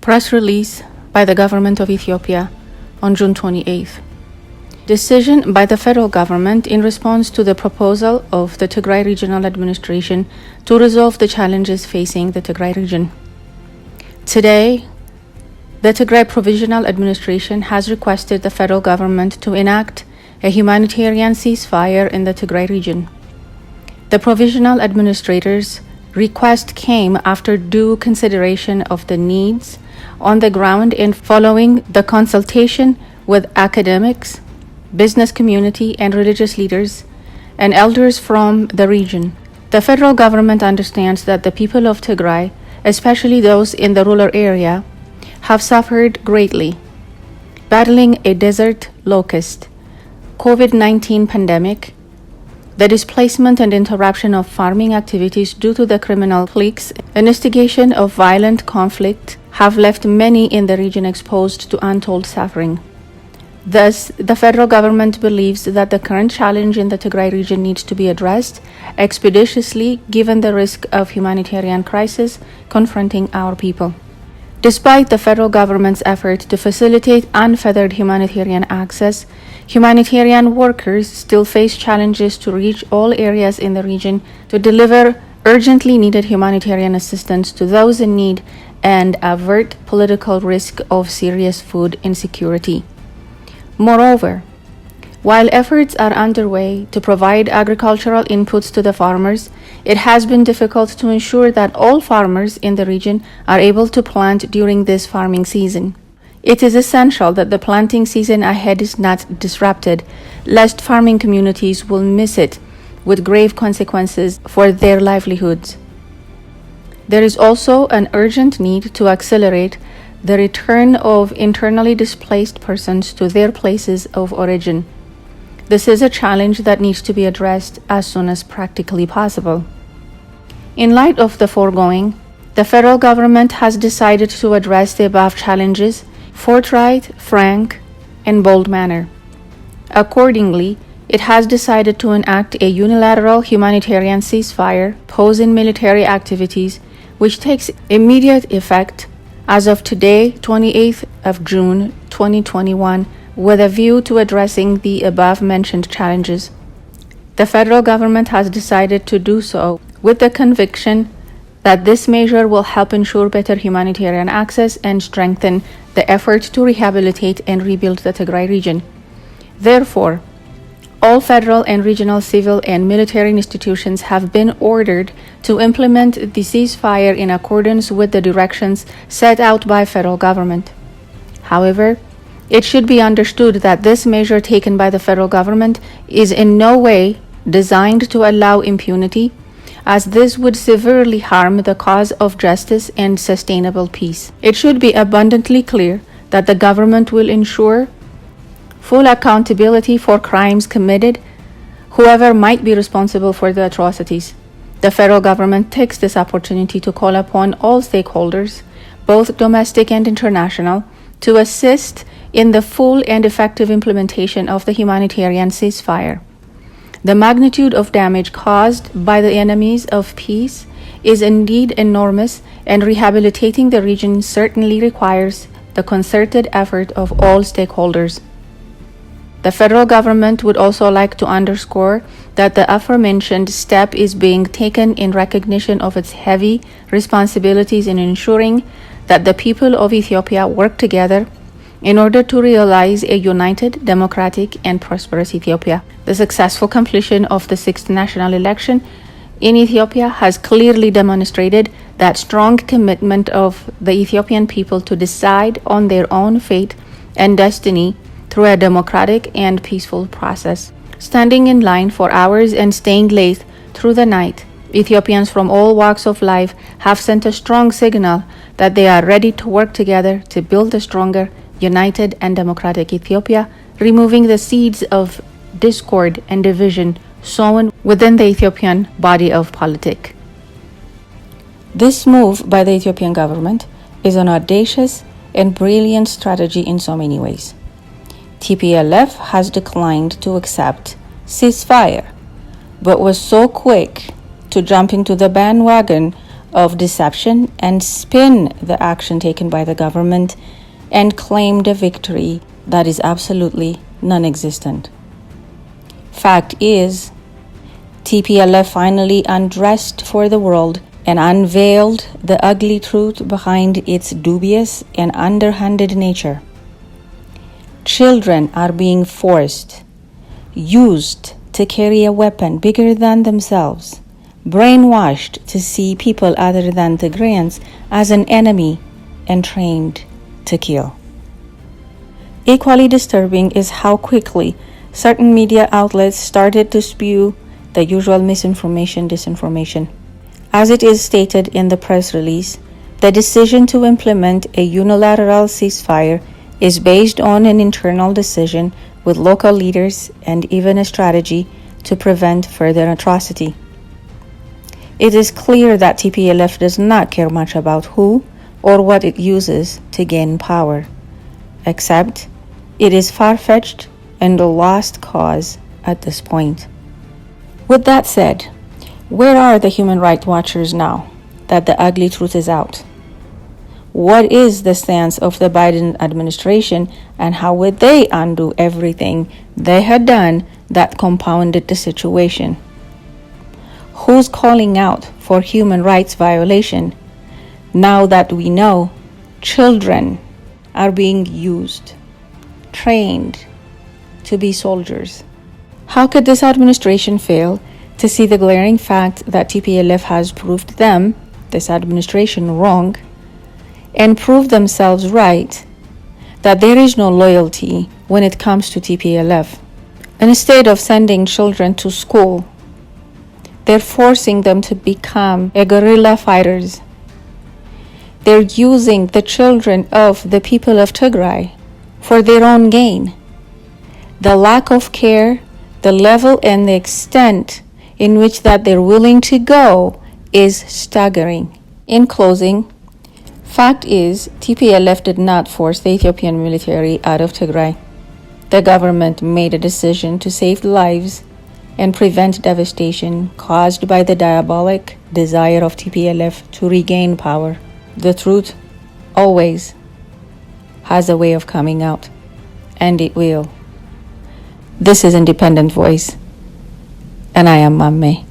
Press release by the government of Ethiopia on June 28th. Decision by the federal government in response to the proposal of the Tigray Regional Administration to resolve the challenges facing the Tigray region. Today, the Tigray Provisional Administration has requested the federal government to enact a humanitarian ceasefire in the Tigray region. The Provisional Administrator's request came after due consideration of the needs on the ground and following the consultation with academics, business community, and religious leaders and elders from the region. The federal government understands that the people of Tigray, especially those in the rural area, have suffered greatly, battling a desert locust, COVID-19 pandemic, the displacement and interruption of farming activities due to the criminal cliques, and instigation of violent conflict have left many in the region exposed to untold suffering. Thus, the federal government believes that the current challenge in the Tigray region needs to be addressed expeditiously given the risk of humanitarian crisis confronting our people. Despite the federal government's effort to facilitate unfettered humanitarian access, humanitarian workers still face challenges to reach all areas in the region to deliver urgently needed humanitarian assistance to those in need and avert political risk of serious food insecurity. Moreover, while efforts are underway to provide agricultural inputs to the farmers, it has been difficult to ensure that all farmers in the region are able to plant during this farming season. It is essential that the planting season ahead is not disrupted, lest farming communities will miss it with grave consequences for their livelihoods. There is also an urgent need to accelerate the return of internally displaced persons to their places of origin. This is a challenge that needs to be addressed as soon as practically possible. In light of the foregoing, the federal government has decided to address the above challenges forthright, frank, and bold manner. Accordingly, it has decided to enact a unilateral humanitarian ceasefire, pause in military activities, which takes immediate effect as of today, 28th of June 2021, with a view to addressing the above-mentioned challenges. The federal government has decided to do so with the conviction that this measure will help ensure better humanitarian access and strengthen the effort to rehabilitate and rebuild the Tigray region. Therefore, all federal and regional civil and military institutions have been ordered to implement the ceasefire in accordance with the directions set out by federal government. However, it should be understood that this measure taken by the federal government is in no way designed to allow impunity, as this would severely harm the cause of justice and sustainable peace. It should be abundantly clear that the government will ensure full accountability for crimes committed, whoever might be responsible for the atrocities. The federal government takes this opportunity to call upon all stakeholders, both domestic and international, to assist in the full and effective implementation of the humanitarian ceasefire. The magnitude of damage caused by the enemies of peace is indeed enormous, and rehabilitating the region certainly requires the concerted effort of all stakeholders. The federal government would also like to underscore that the aforementioned step is being taken in recognition of its heavy responsibilities in ensuring that the people of Ethiopia work together in order to realize a united, democratic, and prosperous Ethiopia. The successful completion of the 6th national election in Ethiopia has clearly demonstrated that strong commitment of the Ethiopian people to decide on their own fate and destiny through a democratic and peaceful process. Standing in line for hours and staying late through the night, Ethiopians from all walks of life have sent a strong signal that they are ready to work together to build a stronger, united, and democratic Ethiopia, removing the seeds of discord and division sown within the Ethiopian body of politic. This move by the Ethiopian government is an audacious and brilliant strategy in so many ways. TPLF has declined to accept ceasefire, but was so quick to jump into the bandwagon of deception and spin the action taken by the government and claimed a victory that is absolutely non-existent. Fact is, TPLF finally undressed for the world and unveiled the ugly truth behind its dubious and underhanded nature. Children are being forced, used to carry a weapon bigger than themselves, brainwashed to see people other than Tigrayans as an enemy, and trained to kill. Equally disturbing is how quickly certain media outlets started to spew the usual misinformation, disinformation. As it is stated in the press release, the decision to implement a unilateral ceasefire is based on an internal decision with local leaders and even a strategy to prevent further atrocity. It is clear that TPLF does not care much about who or what it uses to gain power, except it is far-fetched and a lost cause at this point. With that said, where are the human rights watchers now that the ugly truth is out? What is the stance of the Biden administration, and how would they undo everything they had done that compounded the situation? Who's calling out for human rights violation now that we know children are being used, trained to be soldiers? How could this administration fail to see the glaring fact that TPLF has proved them, this administration, wrong, and prove themselves right, that there is no loyalty when it comes to TPLF? Instead of sending children to school, they're forcing them to become guerrilla fighters. They're using the children of the people of Tigray for their own gain. The lack of care, the level and the extent in which that they're willing to go is staggering. In closing, fact is, TPLF did not force the Ethiopian military out of Tigray. The government made a decision to save lives and prevent devastation caused by the diabolic desire of TPLF to regain power. The truth always has a way of coming out, and it will. This is Independent Voice, and I am Mamme.